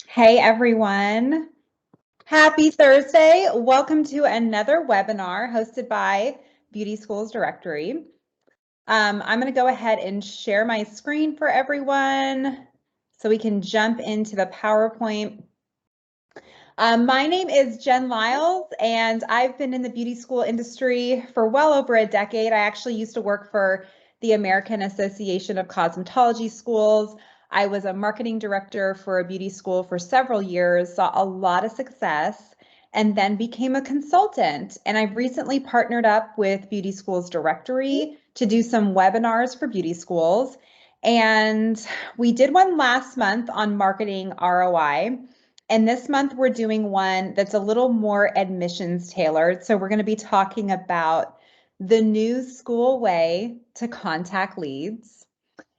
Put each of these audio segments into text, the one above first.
Hey everyone, happy Thursday. Welcome to another webinar hosted by Beauty Schools Directory. I'm going to go ahead and share my screen for everyone so we can jump into the PowerPoint. My name is Jenn Lyles, and I've been in the beauty school industry for well over a decade. I actually used to work for the American Association of Cosmetology Schools. I was a marketing director for a beauty school for several years, saw a lot of success, and then became a consultant. And I've recently partnered up with Beauty Schools Directory to do some webinars for beauty schools. And we did one last month on marketing ROI. And this month we're doing one that's a little more admissions tailored. So we're going to be talking about the new school way to contact leads.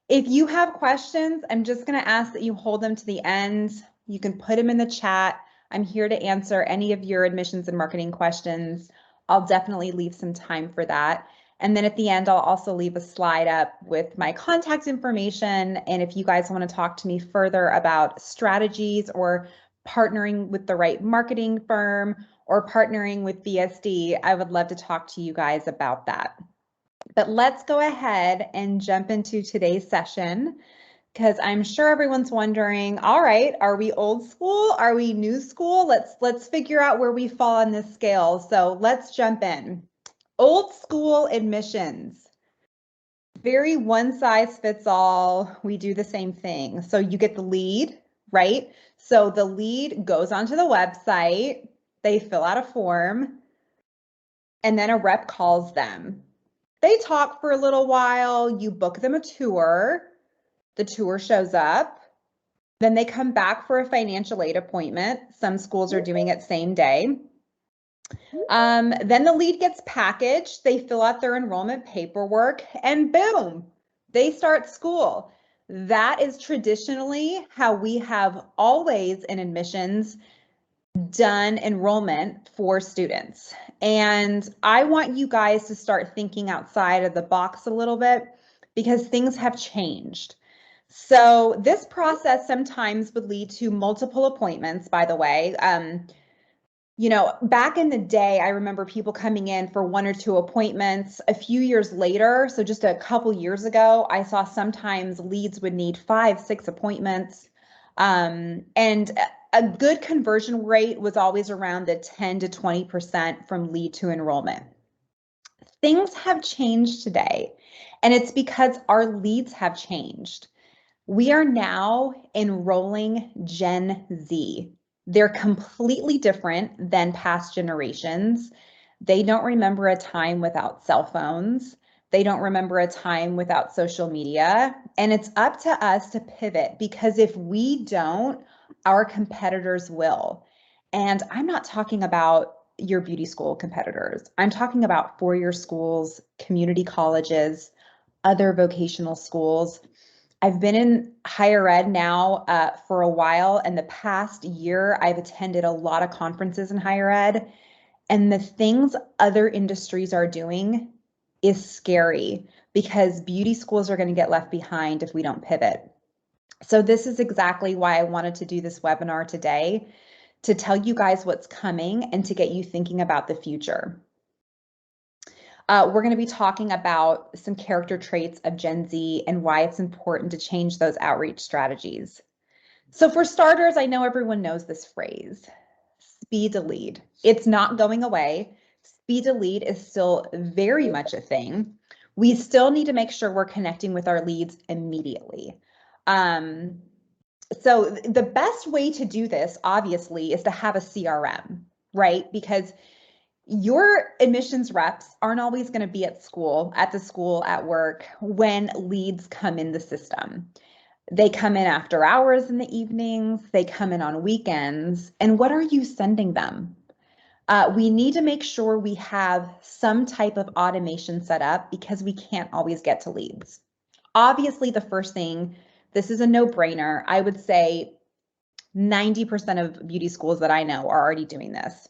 If you have questions, I'm just going to ask that you hold them to the end. You can put them in the chat. I'm here to answer any of your admissions and marketing questions. I'll definitely leave some time for that. And then at the end, I'll also leave a slide up with my contact information. And if you guys want to talk to me further about strategies or partnering with the right marketing firm or partnering with BSD, I would love to talk to you guys about that. But let's go ahead and jump into today's session, because I'm sure everyone's wondering, all right, are we old school? Are we new school? Let's figure out where we fall on this scale. So let's jump in. Old school admissions. Very one size fits all. We do the same thing. So you get the lead, right? So the lead goes onto the website, they fill out a form, and then a rep calls them. They talk for a little while, you book them a tour, the tour shows up, then they come back for a financial aid appointment. Some schools are doing it same day. Then the lead gets packaged, they fill out their enrollment paperwork, and boom, they start school. That is traditionally how we have always in admissions done enrollment for students. And I want you guys to start thinking outside of the box a little bit, because things have changed. So this process sometimes would lead to multiple appointments, by the way. You know, back in the day, I remember people coming in for one or two appointments. A few years later, so just a couple years ago, I saw sometimes leads would need 5, 6 appointments. And a good conversion rate was always around the 10 to 20% from lead to enrollment. Things have changed today, and it's because our leads have changed. We are now enrolling Gen Z. They're completely different than past generations. They don't remember a time without cell phones. They don't remember a time without social media. And it's up to us to pivot, because if we don't, our competitors will. And I'm not talking about your beauty school competitors. I'm talking about four-year schools, community colleges, other vocational schools. I've been in higher ed now for a while, and the past year I've attended a lot of conferences in higher ed, and the things other industries are doing is scary, because beauty schools are going to get left behind if we don't pivot. So this is exactly why I wanted to do this webinar today, to tell you guys what's coming and to get you thinking about the future. We're going to be talking about some character traits of Gen Z and why it's important to change those outreach strategies. So for starters, I know everyone knows this phrase, speed to lead. It's not going away. Speed to lead is still very much a thing. We still need to make sure we're connecting with our leads immediately. So the best way to do this, obviously, is to have a CRM, right? Because your admissions reps aren't always going to be at school, at work, when leads come in the system. They come in after hours in the evenings, they come in on weekends, and what are you sending them? We need to make sure we have some type of automation set up, because we can't always get to leads. Obviously, the first thing, this is a no-brainer. I would say 90% of beauty schools that I know are already doing this.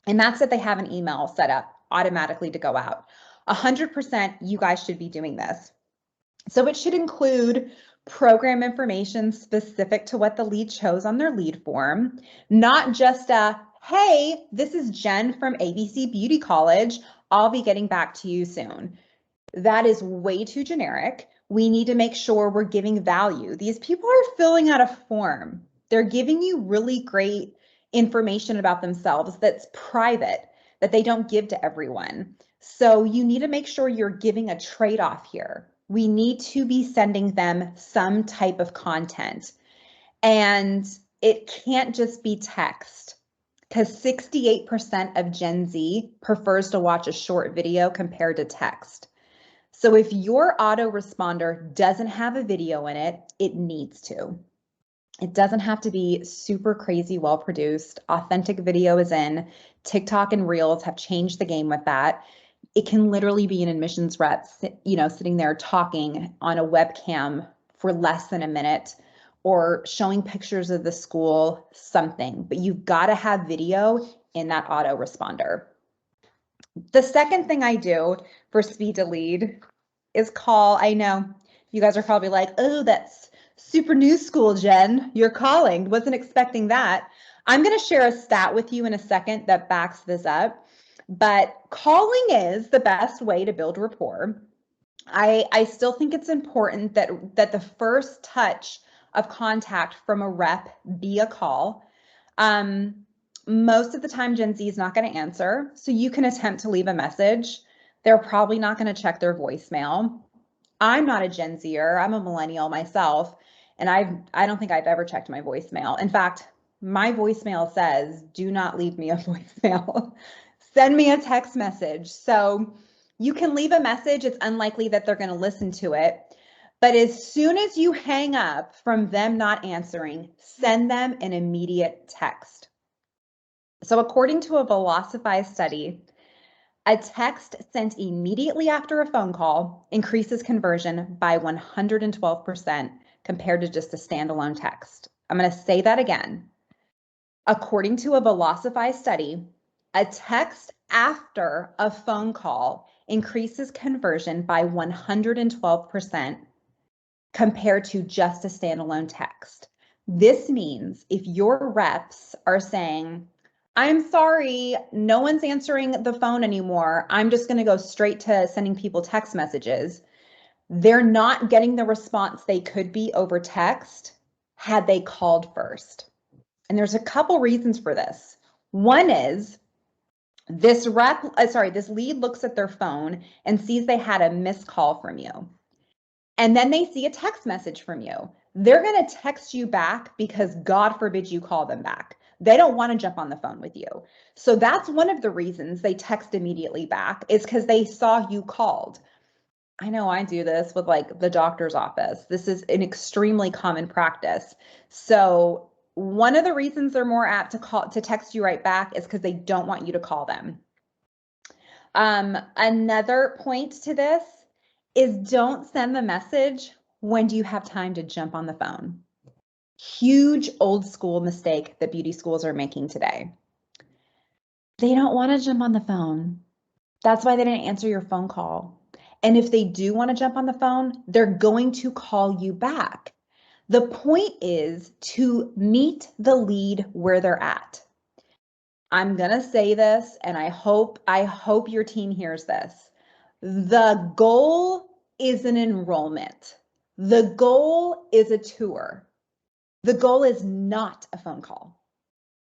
And that's that they have an email set up automatically to go out. 100% you guys should be doing this. So it should include program information specific to what the lead chose on their lead form, not just a, hey, this is Jen from ABC Beauty College. I'll be getting back to you soon. That is way too generic. We need to make sure we're giving value. These people are filling out a form. They're giving you really great information about themselves that's private, that they don't give to everyone. So you need to make sure you're giving a trade-off here. We need to be sending them some type of content. And it can't just be text, because 68% of Gen Z prefers to watch a short video compared to text. So if your autoresponder doesn't have a video in it, it needs to. It doesn't have to be super crazy well produced. Authentic video is in. TikTok and Reels have changed the game with that. It can literally be an admissions rep, sitting there talking on a webcam for less than a minute or showing pictures of the school, something. But you've got to have video in that autoresponder. The second thing I do for speed to lead is call. I know you guys are probably like, oh, that's super new school, Jen. You're calling. Wasn't expecting that. I'm going to share a stat with you in a second that backs this up. But calling is the best way to build rapport. I still think it's important that the first touch of contact from a rep be a call. Most of the time, Gen Z is not going to answer, so you can attempt to leave a message. They're probably not going to check their voicemail. I'm not a Gen Zer. I'm a millennial myself, and I don't think I've ever checked my voicemail. In fact, my voicemail says, do not leave me a voicemail. Send me a text message. So you can leave a message. It's unlikely that they're going to listen to it. But as soon as you hang up from them not answering, send them an immediate text. So according to a Velocify study, a text sent immediately after a phone call increases conversion by 112% compared to just a standalone text. I'm going to say that again. According to a Velocify study, a text after a phone call increases conversion by 112% compared to just a standalone text. This means if your reps are saying, I'm sorry, no one's answering the phone anymore, I'm just going to go straight to sending people text messages, they're not getting the response they could be over text had they called first. And there's a couple reasons for this. One is this lead looks at their phone and sees they had a missed call from you. And then they see a text message from you. They're going to text you back because God forbid you call them back. They don't want to jump on the phone with you. So that's one of the reasons they text immediately back, is because they saw you called. I know I do this with like the doctor's office. This is an extremely common practice. So one of the reasons they're more apt to text you right back is because they don't want you to call them. Another point to this is don't send the message when do you have time to jump on the phone. Huge old school mistake that beauty schools are making today. They don't want to jump on the phone. That's why they didn't answer your phone call. And if they do want to jump on the phone, they're going to call you back. The point is to meet the lead where they're at. I'm going to say this, and I hope your team hears this. The goal is an enrollment. The goal is a tour. The goal is not a phone call.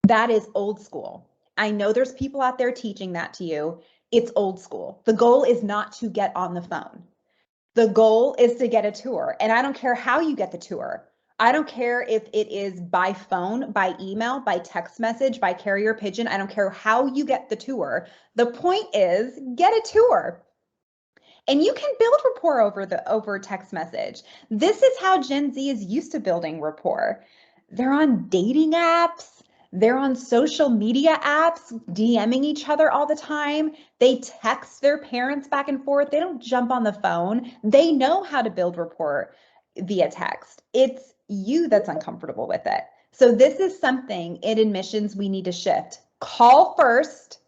That is old school. I know there's people out there teaching that to you. It's old school. The goal is not to get on the phone. The goal is to get a tour. And I don't care how you get the tour. I don't care if it is by phone, by email, by text message, by carrier pigeon. I don't care how you get the tour. The point is get a tour. And you can build rapport over text message. This is how Gen Z is used to building rapport. They're on dating apps. They're on social media apps, DMing each other all the time. They text their parents back and forth. They don't jump on the phone. They know how to build rapport via text. It's you that's uncomfortable with it. So this is something in admissions we need to shift. Call first,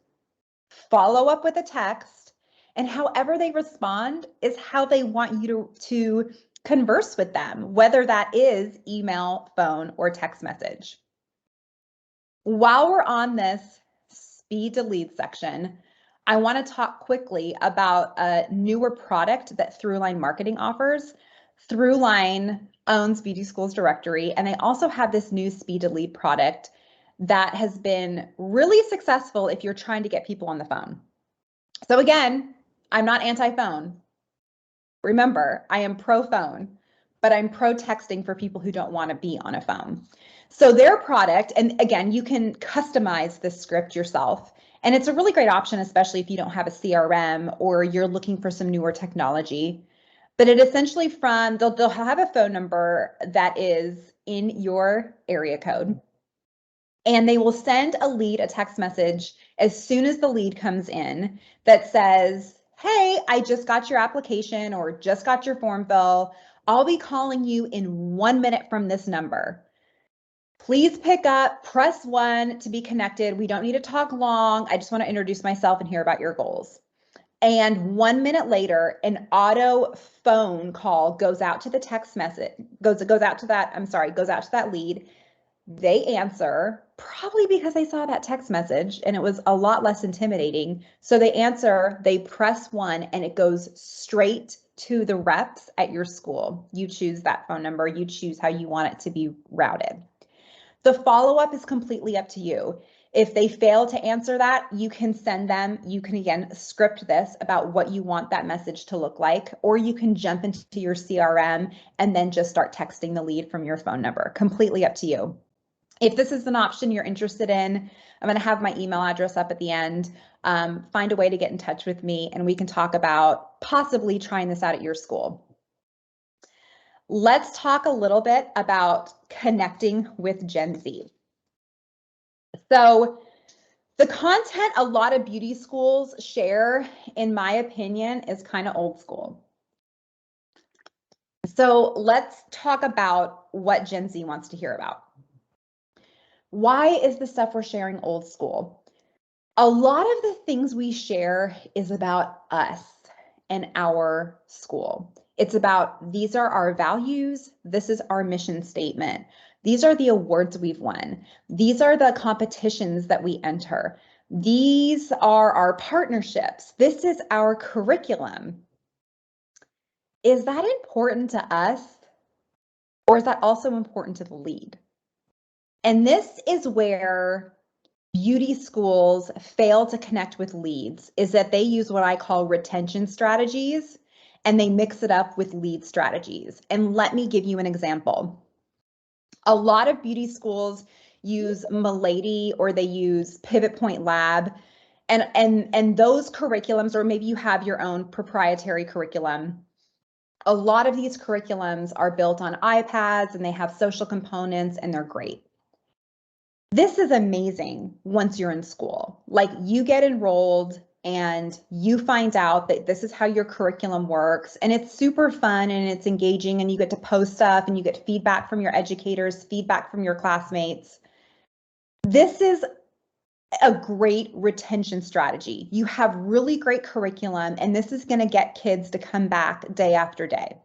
follow up with a text, and however they respond is how they want you to converse with them, whether that is email, phone, or text message. While we're on this speed to lead section, I want to talk quickly about a newer product that Throughline Marketing offers. Throughline owns Beauty Schools Directory, and they also have this new speed to lead product that has been really successful if you're trying to get people on the phone. So again, I'm not anti-phone. Remember, I am pro-phone, but I'm pro-texting for people who don't want to be on a phone. So their product, and again, you can customize the script yourself. And it's a really great option, especially if you don't have a CRM or you're looking for some newer technology. But it essentially they'll have a phone number that is in your area code. And they will send a text message as soon as the lead comes in that says, hey, I just got your application or just got your form fill. I'll be calling you in 1 minute from this number. Please pick up, press 1 to be connected. We don't need to talk long. I just want to introduce myself and hear about your goals. And 1 minute later, an auto phone call goes out to the text message, goes out to that lead. They answer, probably because they saw that text message and it was a lot less intimidating. So they answer, they press 1, and it goes straight to the reps at your school. You choose that phone number, you choose how you want it to be routed. The follow-up is completely up to you. If they fail to answer that, you can send them, you can again script this about what you want that message to look like, or you can jump into your CRM and then just start texting the lead from your phone number. Completely up to you. If this is an option you're interested in, I'm going to have my email address up at the end. Find a way to get in touch with me and we can talk about possibly trying this out at your school. Let's talk a little bit about connecting with Gen Z. So the content a lot of beauty schools share, in my opinion, is kind of old school. So let's talk about what Gen Z wants to hear about. Why is the stuff we're sharing old school? A lot of the things we share is about us and our school. It's about, these are our values, this is our mission statement, these are the awards we've won, these are the competitions that we enter, these are our partnerships, this is our curriculum. Is that important to us, or is that also important to the lead? And this is where beauty schools fail to connect with leads, is that they use what I call retention strategies and they mix it up with lead strategies. And let me give you an example. A lot of beauty schools use Milady or they use Pivot Point Lab and those curriculums, or maybe you have your own proprietary curriculum. A lot of these curriculums are built on iPads and they have social components and they're great. This is amazing once you're in school. Like, you get enrolled and you find out that this is how your curriculum works, and it's super fun and it's engaging, and you get to post stuff and you get feedback from your educators, feedback from your classmates. This is a great retention strategy. You have really great curriculum, and this is going to get kids to come back day after day.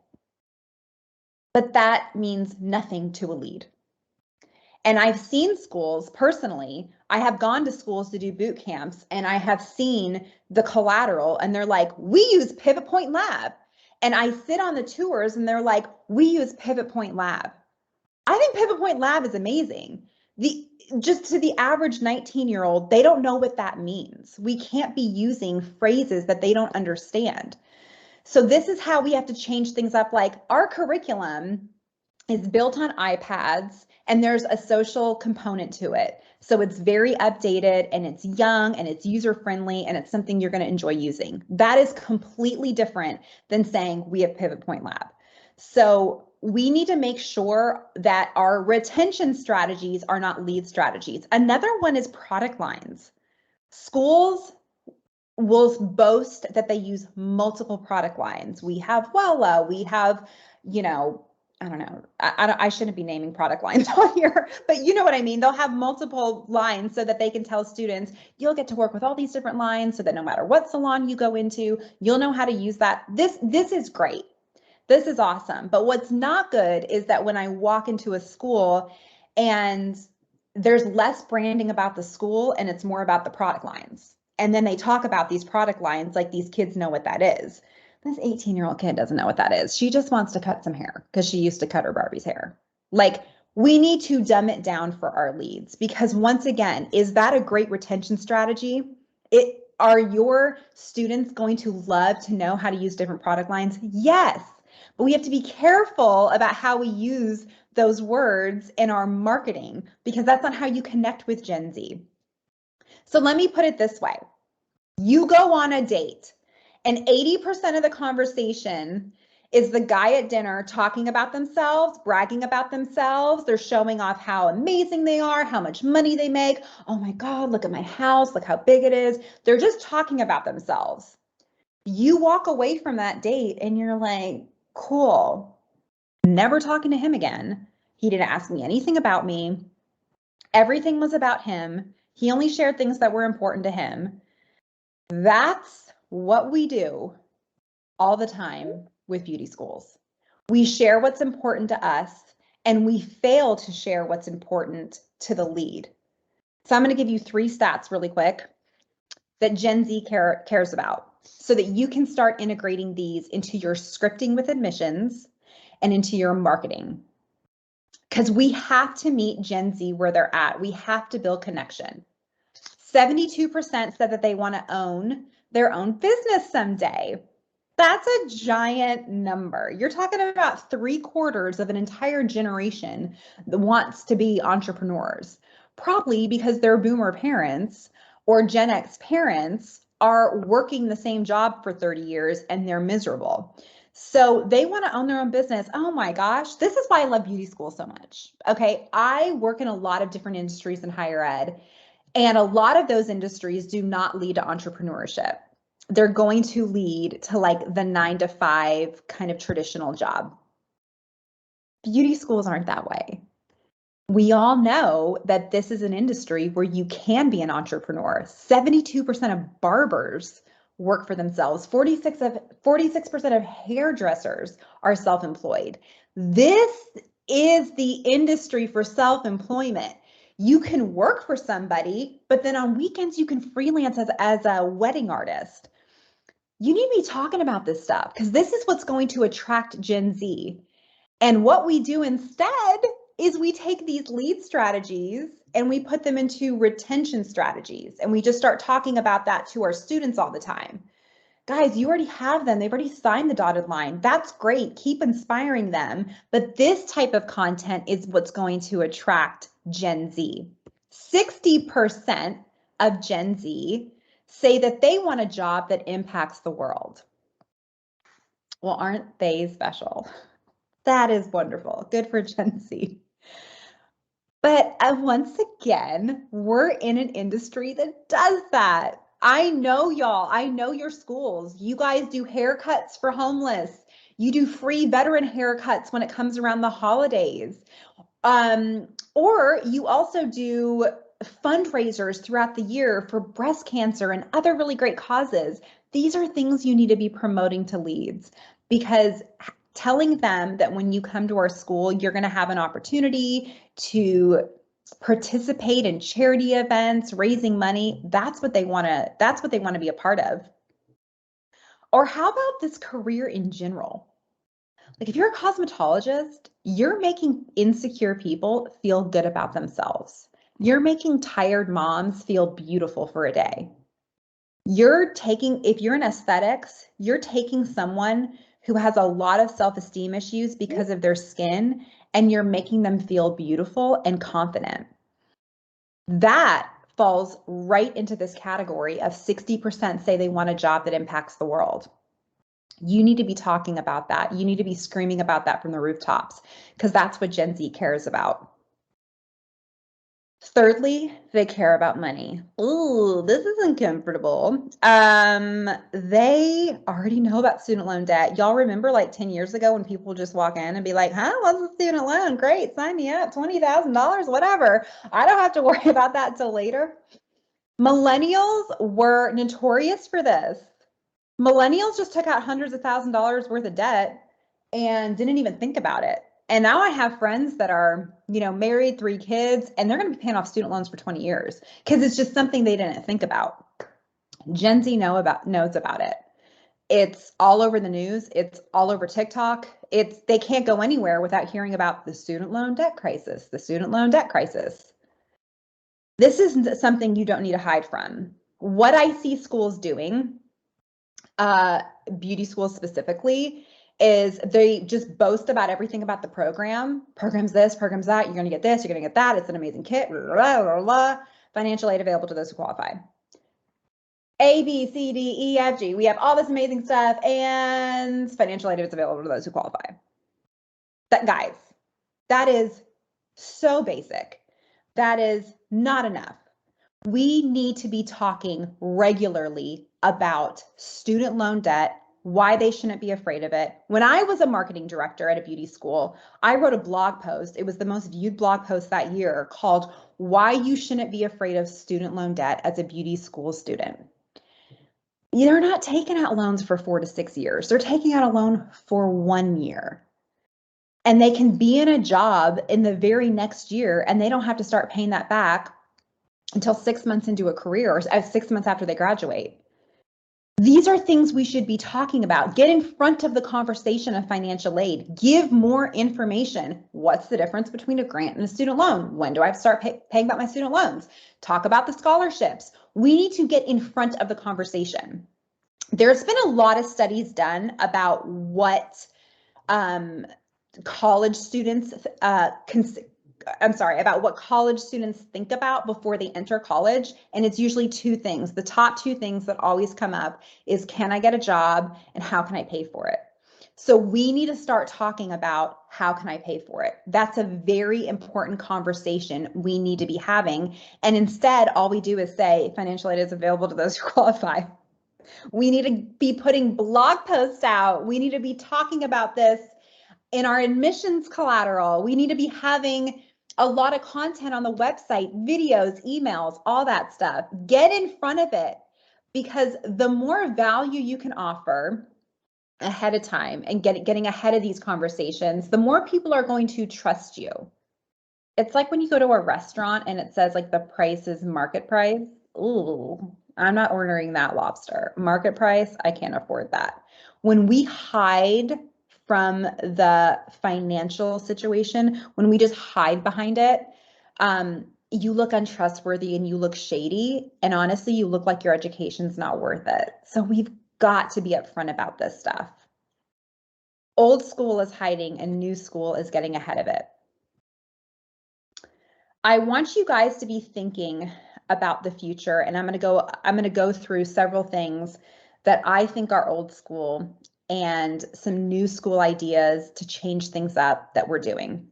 But that means nothing to a lead. And I've seen schools personally, I have gone to schools to do boot camps and I have seen the collateral and they're like, we use Pivot Point Lab. And I sit on the tours and they're like, we use Pivot Point Lab. I think Pivot Point Lab is amazing. Just to the average 19-year-old, they don't know what that means. We can't be using phrases that they don't understand. So this is how we have to change things up. Like, our curriculum is built on iPads and there's a social component to it. So it's very updated and it's young and it's user-friendly and it's something you're going to enjoy using. That is completely different than saying we have Pivot Point Lab. So we need to make sure that our retention strategies are not lead strategies. Another one is product lines. Schools will boast that they use multiple product lines. We have Wella, we have, I don't know, I shouldn't be naming product lines on here, but you know what I mean. They'll have multiple lines so that they can tell students, you'll get to work with all these different lines so that no matter what salon you go into, you'll know how to use that. This is great. This is awesome. But what's not good is that when I walk into a school and there's less branding about the school and it's more about the product lines. And then they talk about these product lines like these kids know what that is. This 18-year-old kid doesn't know what that is. She just wants to cut some hair because she used to cut her Barbie's hair. Like, we need to dumb it down for our leads, because once again, is that a great retention strategy? Are your students going to love to know how to use different product lines? Yes, but we have to be careful about how we use those words in our marketing, because that's not how you connect with Gen Z. So let me put it this way. You go on a date and 80% of the conversation is the guy at dinner talking about themselves, bragging about themselves. They're showing off how amazing they are, how much money they make. Oh my God, look at my house, look how big it is. They're just talking about themselves. You walk away from that date and you're like, cool, never talking to him again. He didn't ask me anything about me. Everything was about him. He only shared things that were important to him. That's what we do all the time with beauty schools. We share what's important to us and we fail to share what's important to the lead. So I'm going to give you 3 stats really quick that Gen Z cares about so that you can start integrating these into your scripting with admissions and into your marketing. Because we have to meet Gen Z where they're at. We have to build connection. 72% said that they want to own their own business someday. That's a giant number. You're talking about 3/4 of an entire generation that wants to be entrepreneurs, probably because their boomer parents or Gen X parents are working the same job for 30 years and they're miserable. So they want to own their own business. Oh my gosh, this is why I love beauty school so much. Okay, I work in a lot of different industries in higher ed, and a lot of those industries do not lead to entrepreneurship. They're going to lead to like the 9-to-5 kind of traditional job. Beauty schools aren't that way. We all know that this is an industry where you can be an entrepreneur. 72% of barbers work for themselves. 46% of hairdressers are self-employed. This is the industry for self-employment. You can work for somebody, but then on weekends you can freelance as a wedding artist. You need to be talking about this stuff because this is what's going to attract Gen Z. And what we do instead is we take these lead strategies and we put them into retention strategies. And we just start talking about that to our students all the time. Guys, you already have them. They've already signed the dotted line. That's great. Keep inspiring them. But this type of content is what's going to attract Gen Z. 60% of Gen Z say that they want a job that impacts the world. Well, aren't they special? That is wonderful. Good for Gen Z. But once again, we're in an industry that does that. I know y'all. I know your schools. You guys do haircuts for homeless. You do free veteran haircuts when it comes around the holidays. Or you also do fundraisers throughout the year for breast cancer and other really great causes. These are things you need to be promoting to leads, because telling them that when you come to our school, you're going to have an opportunity to participate in charity events, raising money. That's what they want to be a part of. Or how about this career in general? Like, if you're a cosmetologist, you're making insecure people feel good about themselves. You're making tired moms feel beautiful for a day. If you're in aesthetics, you're taking someone who has a lot of self-esteem issues because of their skin, and you're making them feel beautiful and confident. That falls right into this category of 60% say they want a job that impacts the world. You need to be talking about that. You need to be screaming about that from the rooftops, because that's what Gen Z cares about. Thirdly, they care about money. Ooh, this isn't comfortable. They already know about student loan debt. Y'all remember like 10 years ago when people just walk in and be like, huh, what's a student loan? Great, sign me up, $20,000, whatever. I don't have to worry about that till later. Millennials were notorious for this. Millennials just took out hundreds of $1,000s worth of debt and didn't even think about it. And now I have friends that are, married, 3 kids, and they're going to be paying off student loans for 20 years because it's just something they didn't think about. Gen Z knows about it. It's all over the news. It's all over TikTok. They can't go anywhere without hearing about the student loan debt crisis, the student loan debt crisis. This is something you don't need to hide from. What I see schools doing, beauty schools specifically, is they just boast about everything about the program. Program's this, program's that. You're going to get this, you're going to get that. It's an amazing kit. Blah, blah, blah. Financial aid available to those who qualify. A, B, C, D, E, F, G. We have all this amazing stuff, and financial aid is available to those who qualify. Guys, that is so basic. That is not enough. We need to be talking regularly about student loan debt, why they shouldn't be afraid of it. When I was a marketing director at a beauty school, I wrote a blog post. It was the most viewed blog post that year called Why You Shouldn't Be Afraid of Student Loan Debt as a Beauty School Student. They're not taking out loans for 4 to 6 years. They're taking out a loan for 1 year. And they can be in a job in the very next year and they don't have to start paying that back until 6 months into a career or 6 months after they graduate. These are things we should be talking about. Get in front of the conversation of financial aid. Give more information. What's the difference between a grant and a student loan? When do I have to start paying back my student loans? Talk about the scholarships. We need to get in front of the conversation. There's been a lot of studies done about what college students about what college students think about before they enter college. And it's usually 2 things. The top 2 things that always come up is, can I get a job and how can I pay for it? So we need to start talking about how can I pay for it? That's a very important conversation we need to be having. And instead, all we do is say financial aid is available to those who qualify. We need to be putting blog posts out. We need to be talking about this in our admissions collateral. We need to be having a lot of content on the website, videos, emails, all that stuff. Get in front of it, because the more value you can offer ahead of time and getting ahead of these conversations, the more people are going to trust you. It's like when you go to a restaurant and it says like the price is market price. Ooh, I'm not ordering that lobster. Market price, I can't afford that. When we hide from the financial situation, when we just hide behind it, you look untrustworthy and you look shady. And honestly, you look like your education's not worth it. So we've got to be upfront about this stuff. Old school is hiding and new school is getting ahead of it. I want you guys to be thinking about the future, and I'm going to go through several things that I think are old school and some new school ideas to change things up that we're doing.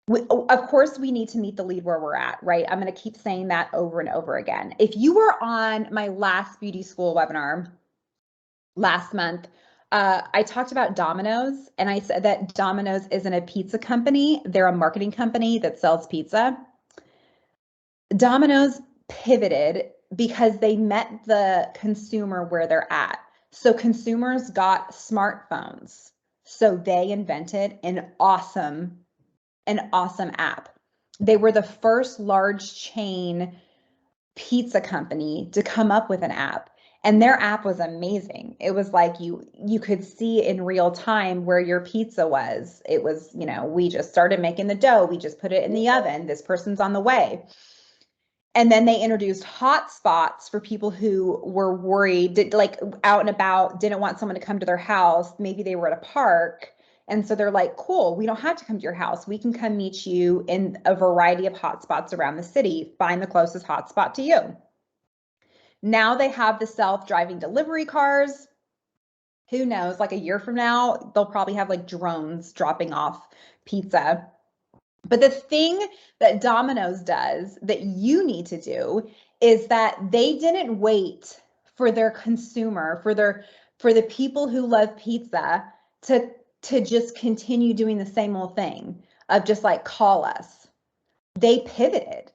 Of course, we need to meet the lead where we're at, right? I'm going to keep saying that over and over again. If you were on my last beauty school webinar last month, I talked about Domino's, and I said that Domino's isn't a pizza company. They're a marketing company that sells pizza. Domino's pivoted because they met the consumer where they're at. So consumers got smartphones. So they invented an awesome app. They were the first large chain pizza company to come up with an app. And their app was amazing. It was like you could see in real time where your pizza was. It was, we just started making the dough. We just put it in the oven. This person's on the way. And then they introduced hotspots for people who were worried, like out and about, didn't want someone to come to their house. Maybe they were at a park. And so they're like, cool, we don't have to come to your house. We can come meet you in a variety of hotspots around the city. Find the closest hotspot to you. Now they have the self-driving delivery cars. Who knows, like a year from now, they'll probably have like drones dropping off pizza. But the thing that Domino's does that you need to do is that they didn't wait for their consumer, for the people who love pizza to just continue doing the same old thing of just like, call us. They pivoted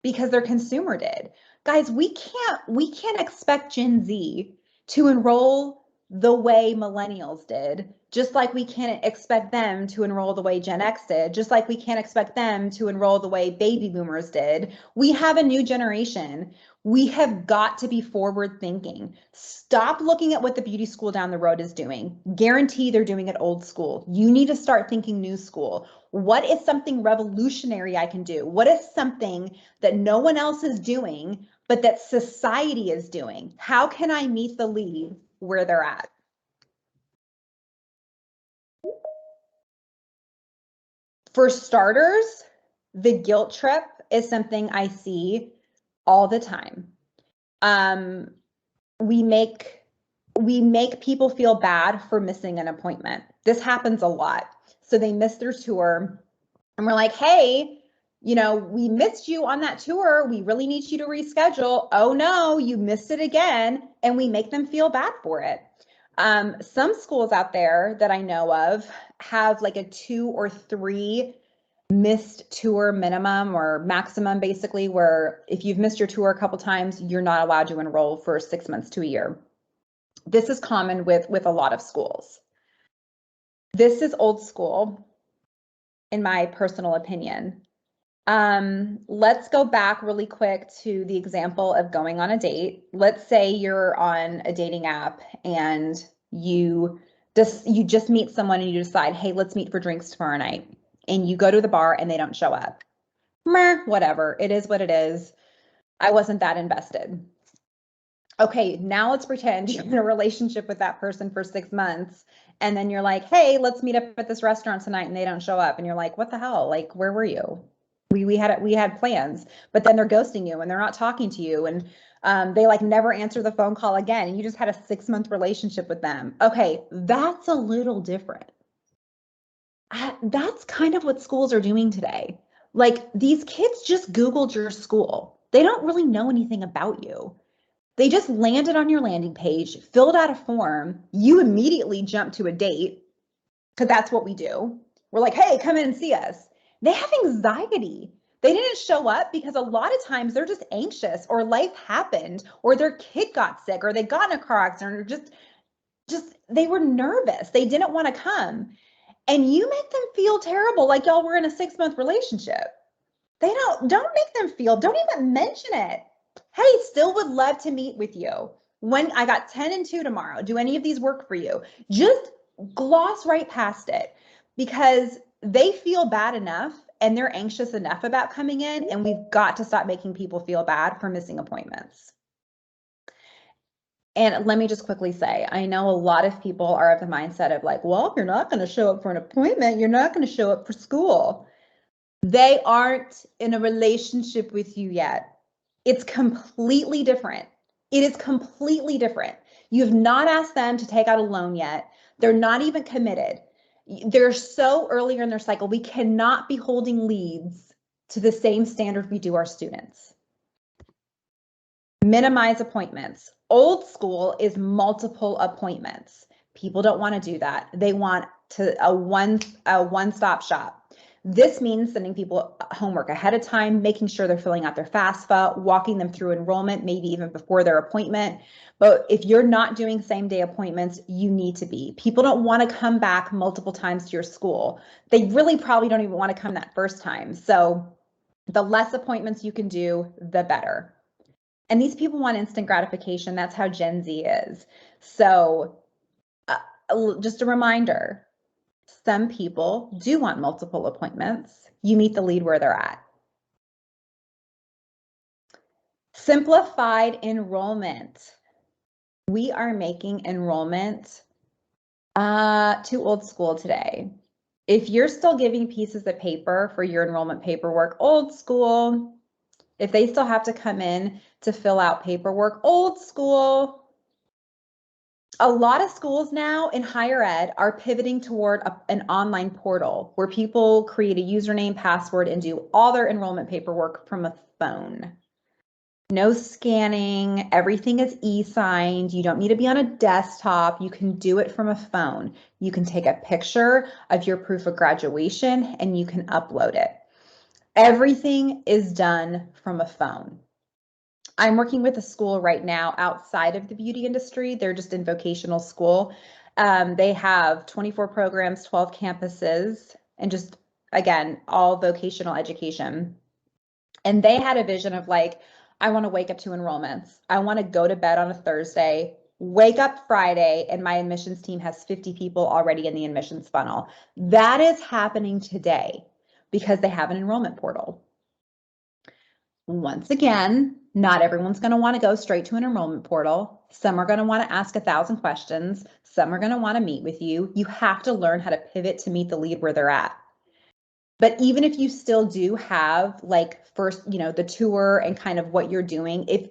because their consumer did. Guys, we can't expect Gen Z to enroll the way millennials did, just like we can't expect them to enroll the way Gen X did, just like we can't expect them to enroll the way baby boomers did. We have a new generation. We have got to be forward thinking. Stop looking at what the beauty school down the road is doing. Guarantee they're doing it old school. You need to start thinking new school. What is something revolutionary I can do? What is something that no one else is doing, but that society is doing? How can I meet the lead where they're at? For starters, the guilt trip is something I see all the time. We make people feel bad for missing an appointment. This happens a lot. So they miss their tour and we're like, hey, we missed you on that tour. We really need you to reschedule. Oh no, you missed it again. And we make them feel bad for it. Some schools out there that I know of have like a 2 or 3 missed tour minimum or maximum, basically, where if you've missed your tour a couple times, you're not allowed to enroll for 6 months to a year. This is common with a lot of schools. This is old school, in my personal opinion. Let's go back really quick to the example of going on a date. Let's say you're on a dating app and you just meet someone and you decide, hey, let's meet for drinks tomorrow night. And you go to the bar and they don't show up. Meh, whatever. It is what it is. I wasn't that invested. Okay, now let's pretend you're in a relationship with that person for 6 months. And then you're like, hey, let's meet up at this restaurant tonight, and they don't show up. And you're like, what the hell? Like, where were you? We had plans, but then they're ghosting you and they're not talking to you. And they like never answer the phone call again. And you just had a 6-month relationship with them. Okay, that's a little different. That's kind of what schools are doing today. Like, these kids just Googled your school. They don't really know anything about you. They just landed on your landing page, filled out a form. You immediately jump to a date because that's what we do. We're like, hey, come in and see us. They have anxiety. They didn't show up because a lot of times they're just anxious, or life happened, or their kid got sick, or they got in a car accident, or just they were nervous. They didn't want to come. And you make them feel terrible, like y'all were in a 6-month relationship. Don't make them feel, don't even mention it. Hey, still would love to meet with you. When I got 10 and 2 tomorrow, do any of these work for you? Just gloss right past it, because they feel bad enough and they're anxious enough about coming in, and we've got to stop making people feel bad for missing appointments. And let me just quickly say, I know a lot of people are of the mindset of like, well, if you're not going to show up for an appointment, you're not going to show up for school. They aren't in a relationship with you yet. It's completely different. It is completely different. You have not asked them to take out a loan yet. They're not even committed. They're so earlier in their cycle. We cannot be holding leads to the same standard we do our students. Minimize appointments. Old school is multiple appointments. People don't want to do that. They want a one-stop shop. This means sending people homework ahead of time, making sure they're filling out their FAFSA, walking them through enrollment, maybe even before their appointment. But if you're not doing same-day appointments, you need to be. People don't want to come back multiple times to your school. They really probably don't even want to come that first time. So the less appointments you can do, the better. And these people want instant gratification. That's how Gen Z is. So just a reminder, some people do want multiple appointments. You meet the lead where they're at. Simplified enrollment. We are making enrollment too old school today. If you're still giving pieces of paper for your enrollment paperwork, old school. If they still have to come in to fill out paperwork, old school. A lot of schools now in higher ed are pivoting toward an online portal where people create a username, password, and do all their enrollment paperwork from a phone. No scanning, everything is e-signed. You don't need to be on a desktop. You can do it from a phone. You can take a picture of your proof of graduation and you can upload it. Everything is done from a phone. I'm working with a school right now outside of the beauty industry. They're just in vocational school. They have 24 programs, 12 campuses, and just, again, all vocational education. And they had a vision of like, I want to wake up to enrollments. I want to go to bed on a Thursday, wake up Friday, and my admissions team has 50 people already in the admissions funnel. That is happening today because they have an enrollment portal. Once again, not everyone's going to want to go straight to an enrollment portal. Some are going to want to ask 1,000 questions. Some are going to want to meet with you. You have to learn how to pivot to meet the lead where they're at. But even if you still do have like first, the tour and kind of what you're doing, if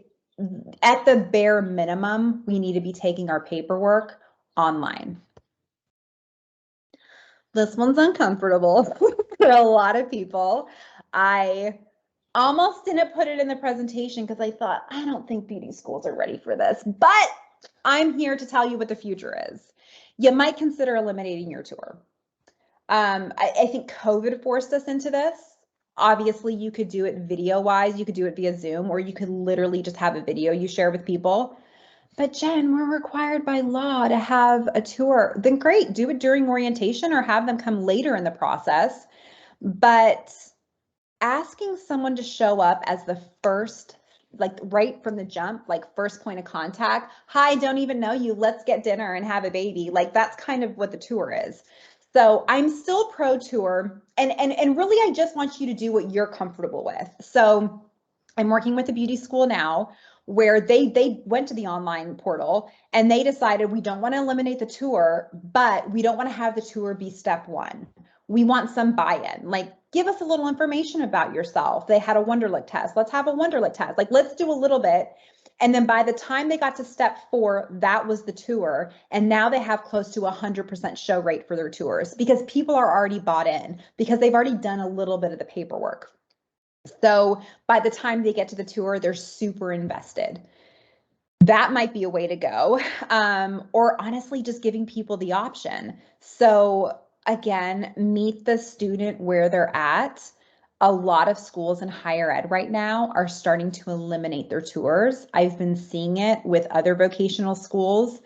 at the bare minimum, we need to be taking our paperwork online. This one's uncomfortable for a lot of people. I almost didn't put it in the presentation because I thought, I don't think beauty schools are ready for this, but I'm here to tell you what the future is. You might consider eliminating your tour. I think COVID forced us into this. Obviously, you could do it video wise, you could do it via Zoom, or you could literally just have a video you share with people. But Jen, we're required by law to have a tour. Then great, do it during orientation or have them come later in the process. But asking someone to show up as the first, like right from the jump, like first point of contact, hi, don't even know you, let's get dinner and have a baby. Like that's kind of what the tour is. So I'm still pro tour, and really I just want you to do what you're comfortable with. So I'm working with a beauty school now where they went to the online portal and they decided we don't want to eliminate the tour, but we don't want to have the tour be step one. We want some buy-in. Like, give us a little information about yourself. They had a Wonderlic test. Let's have a Wonderlic test. Like, let's do a little bit. And then by the time they got to step 4, that was the tour. And now they have close to 100% show rate for their tours because people are already bought in because they've already done a little bit of the paperwork. So by the time they get to the tour, they're super invested. That might be a way to go. Or honestly, just giving people the option. So again, meet the student where they're at. A lot of schools in higher ed right now are starting to eliminate their tours. I've been seeing it with other vocational schools.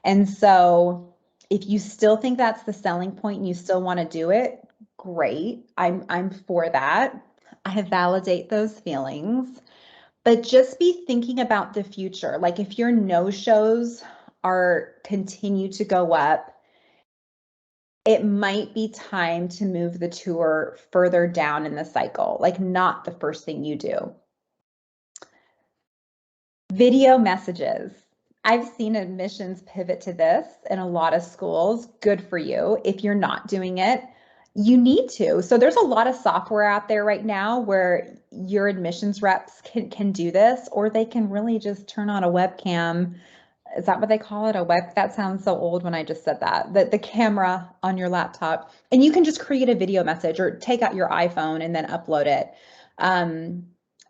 And so if you still think that's the selling point and you still want to do it, great. I'm for that. I validate those feelings. But just be thinking about the future. Like if your no-shows are continue to go up, it might be time to move the tour further down in the cycle, like not the first thing you do. Video messages. I've seen admissions pivot to this in a lot of schools. Good for you. If you're not doing it, you need to. So there's a lot of software out there right now where your admissions reps can do this, or they can really just turn on a webcam. Is that what they call it? A web? That sounds so old when I just said that. The camera on your laptop, and you can just create a video message or take out your iPhone and then upload it.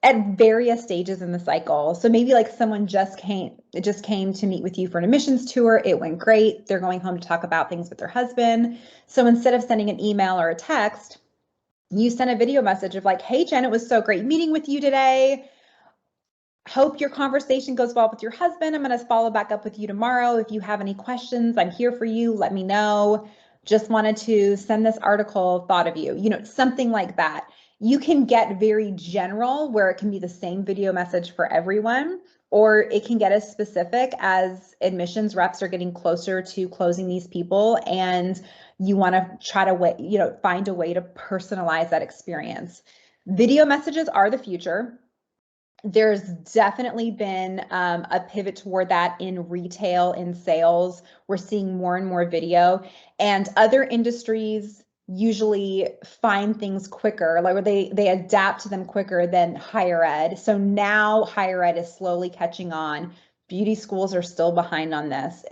At various stages in the cycle. So maybe like someone just came to meet with you for an admissions tour. It went great. They're going home to talk about things with their husband. So instead of sending an email or a text, you send a video message of like, hey, Jen, it was so great meeting with you today. Hope your conversation goes well with your husband. I'm going to follow back up with you tomorrow. If you have any questions, I'm here for you. Let me know. Just wanted to send this article, thought of you, something like that. You can get very general where it can be the same video message for everyone, or it can get as specific as admissions reps are getting closer to closing these people and you want to try to find a way to personalize that experience. Video messages are the future. There's definitely been a pivot toward that in retail, in sales. We're seeing more and more video, and other industries usually find things quicker, like they adapt to them quicker than higher ed. So now higher ed is slowly catching on. Beauty schools are still behind on this.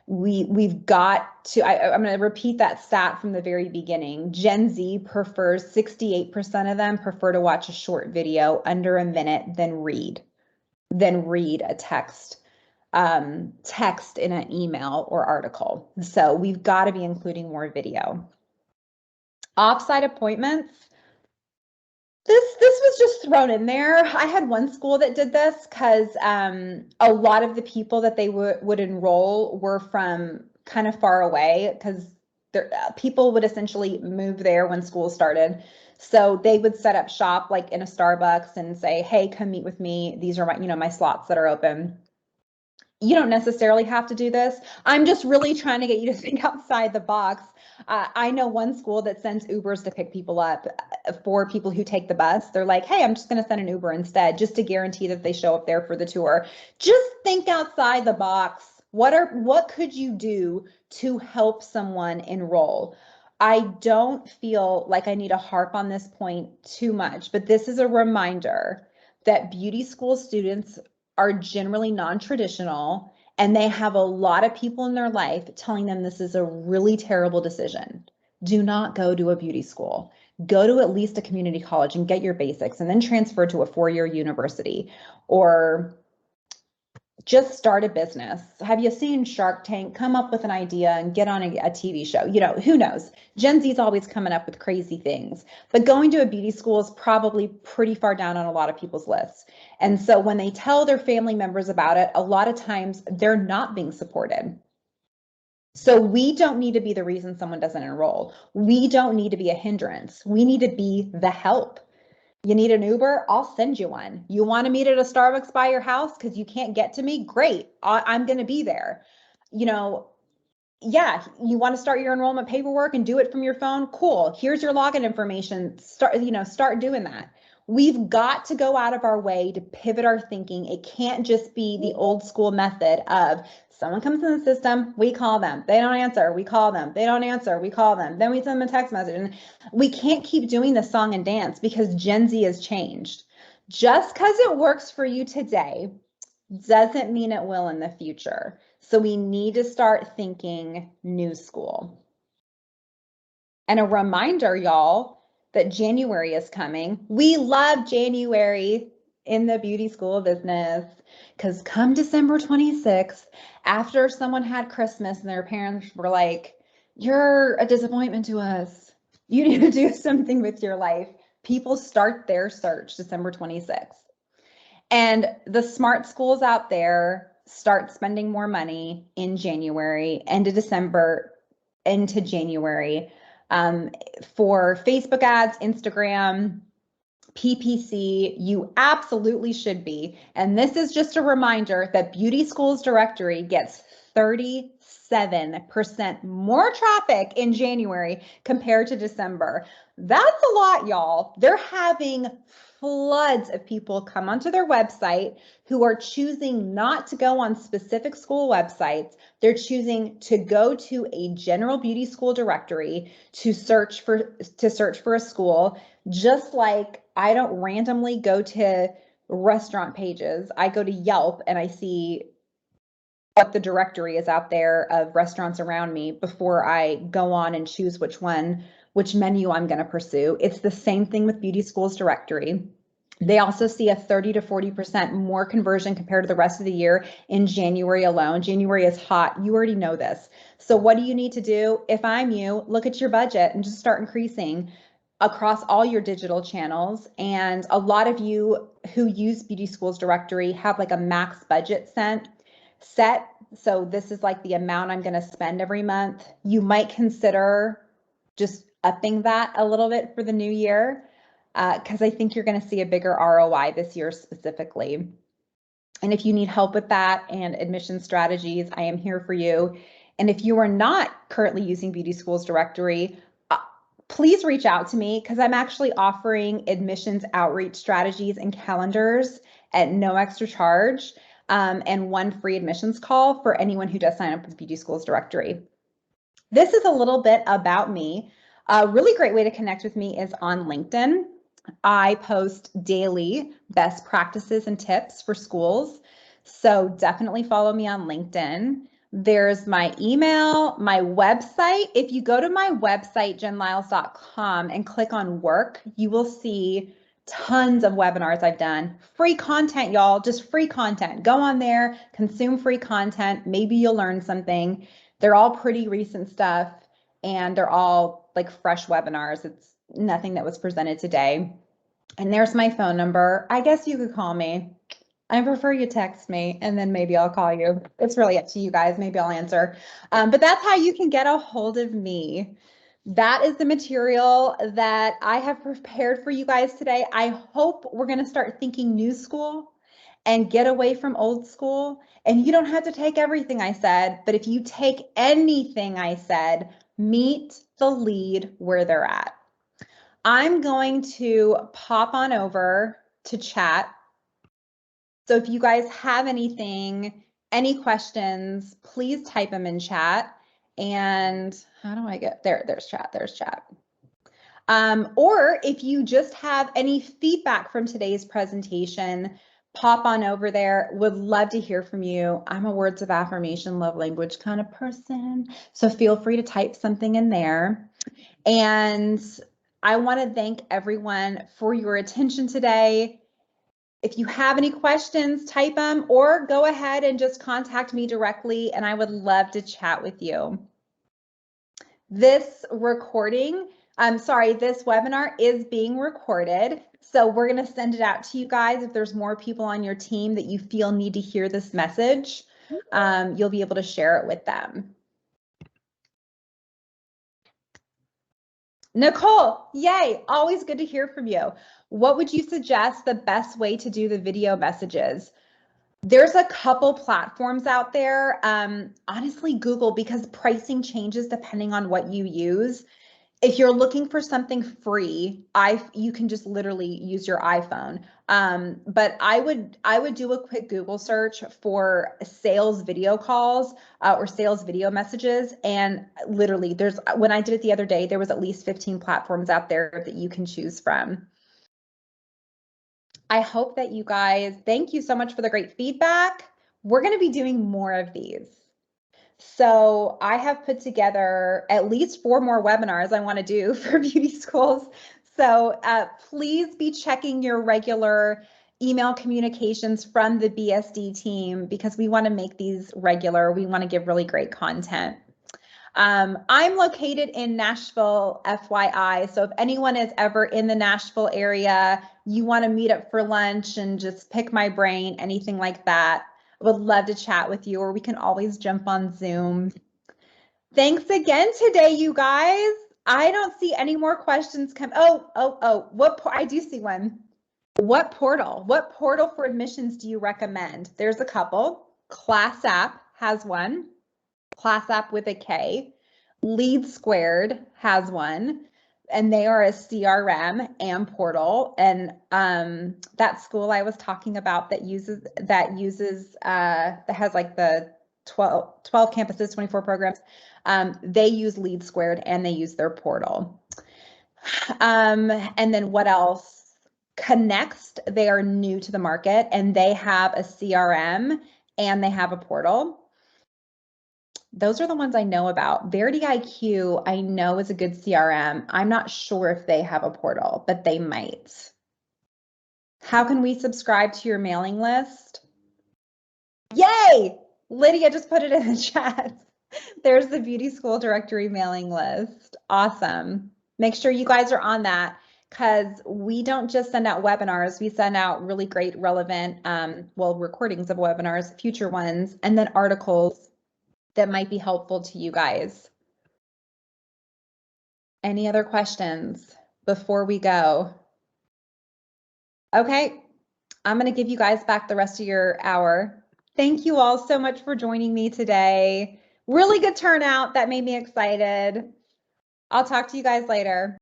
We've got to, I'm going to repeat that stat from the very beginning. Gen Z prefers, 68% of them prefer to watch a short video under a minute than read a text in an email or article. So we've got to be including more video. Offsite appointments. This was just thrown in there. I had one school that did this because a lot of the people that they would enroll were from kind of far away because people would essentially move there when school started. So they would set up shop like in a Starbucks and say, "Hey, come meet with me. These are my slots that are open." You don't necessarily have to do this. I'm just really trying to get you to think outside the box. I know one school that sends Ubers to pick people up for people who take the bus. They're like, "Hey, I'm just going to send an Uber instead, just to guarantee that they show up there for the tour." Just think outside the box. What could you do to help someone enroll? I don't feel like I need to harp on this point too much, but this is a reminder that beauty school students are generally non-traditional and they have a lot of people in their life telling them this is a really terrible decision. Do not go to a beauty school. Go to at least a community college and get your basics and then transfer to a 4-year university, or just start a business. Have you seen Shark Tank? Come up with an idea and get on a TV show. Who knows? Gen Z is always coming up with crazy things, but going to a beauty school is probably pretty far down on a lot of people's lists. And so when they tell their family members about it, a lot of times they're not being supported. So we don't need to be the reason someone doesn't enroll. We don't need to be a hindrance. We need to be the help. You need an Uber? I'll send you one. You want to meet at a Starbucks by your house because you can't get to me? Great. I'm going to be there. You know, yeah, you want to start your enrollment paperwork and do it from your phone? Cool. Here's your login information. Start doing that. We've got to go out of our way to pivot our thinking. It can't just be the old school method of someone comes in the system, we call them. They don't answer, we call them. They don't answer, we call them. Then we send them a text message. And we can't keep doing the song and dance because Gen Z has changed. Just because it works for you today doesn't mean it will in the future. So we need to start thinking new school. And a reminder, y'all, that January is coming. We love January in the beauty school business because come December 26th, after someone had Christmas and their parents were like, "You're a disappointment to us. You need to do something with your life." People start their search December 26th. And the smart schools out there start spending more money in January, end of December into January, for Facebook ads, Instagram, PPC. You absolutely should be. And this is just a reminder that Beauty Schools Directory gets 37% more traffic in January compared to December. That's a lot, y'all. They're having floods of people come onto their website who are choosing not to go on specific school websites. They're choosing to go to a general beauty school directory to search for a school. Just like I don't randomly go to restaurant pages. I go to Yelp and I see what the directory is out there of restaurants around me before I go on and choose which menu I'm going to pursue. It's the same thing with Beauty Schools Directory. They also see a 30 to 40% more conversion compared to the rest of the year in January alone. January is hot. You already know this. So what do you need to do? If I'm you, look at your budget and just start increasing across all your digital channels. And a lot of you who use Beauty Schools Directory have like a max budget set. So this is like the amount I'm going to spend every month. You might consider just upping that a little bit for the new year, because I think you're going to see a bigger ROI this year specifically. And if you need help with that and admission strategies, I am here for you. And if you are not currently using Beauty Schools Directory, please reach out to me because I'm actually offering admissions outreach strategies and calendars at no extra charge, and one free admissions call for anyone who does sign up with Beauty Schools Directory. This is a little bit about me. A really great way to connect with me is on LinkedIn. I post daily best practices and tips for schools. So definitely follow me on LinkedIn. There's my email, my website. If you go to my website, jennlyles.com, and click on work, you will see tons of webinars I've done. Free content, y'all, just free content. Go on there, consume free content. Maybe you'll learn something. They're all pretty recent stuff and they're all like fresh webinars. It's nothing that was presented today. And there's my phone number. I guess you could call me. I prefer you text me and then maybe I'll call you. It's really up to you guys. Maybe I'll answer. But that's how you can get a hold of me. That is the material that I have prepared for you guys today. I hope we're going to start thinking new school and get away from old school. And you don't have to take everything I said, but if you take anything I said, meet the lead where they're at. I'm going to pop on over to chat. So if you guys have anything, any questions, please type them in chat. And how do I get there? There's chat. Or if you just have any feedback from today's presentation, pop on over there. Would love to hear from you. I'm a words of affirmation, love language kind of person. So feel free to type something in there. And I want to thank everyone for your attention today. If you have any questions, type them or go ahead and just contact me directly and I would love to chat with you. This webinar is being recorded. So we're going to send it out to you guys. If there's more people on your team that you feel need to hear this message, you'll be able to share it with them. Nicole, yay, always good to hear from you. What would you suggest the best way to do the video messages? There's a couple platforms out there. Honestly, Google, because pricing changes depending on what you use. If you're looking for something free, you can just literally use your iPhone. But I would do a quick Google search for sales video calls or sales video messages. And literally when I did it the other day, there was at least 15 platforms out there that you can choose from. I hope that you guys, thank you so much for the great feedback. We're going to be doing more of these. So I have put together at least 4 more webinars I want to do for beauty schools. So please be checking your regular email communications from the BSD team because we want to make these regular. We want to give really great content. I'm located in Nashville, FYI. So if anyone is ever in the Nashville area, you want to meet up for lunch and just pick my brain, anything like that, I would love to chat with you, or we can always jump on Zoom. Thanks again today, you guys. I don't see any more questions come. I do see one. What portal for admissions do you recommend? There's a couple. Class App has one. Class App with a K. Lead Squared has one, and they are a CRM and portal. And that school I was talking about that has like the 12 campuses, 24 programs. They use Lead Squared and they use their portal. And then what else? Connect, they are new to the market and they have a CRM and they have a portal. Those are the ones I know about. Verity IQ, I know is a good CRM. I'm not sure if they have a portal, but they might. How can we subscribe to your mailing list? Yay! Lydia just put it in the chat. There's the beauty school directory mailing list. Awesome. Make sure you guys are on that because we don't just send out webinars. We send out really great, relevant, recordings of webinars, future ones, and then articles that might be helpful to you guys. Any other questions before we go? Okay, I'm going to give you guys back the rest of your hour. Thank you all so much for joining me today. Really good turnout. That made me excited. I'll talk to you guys later.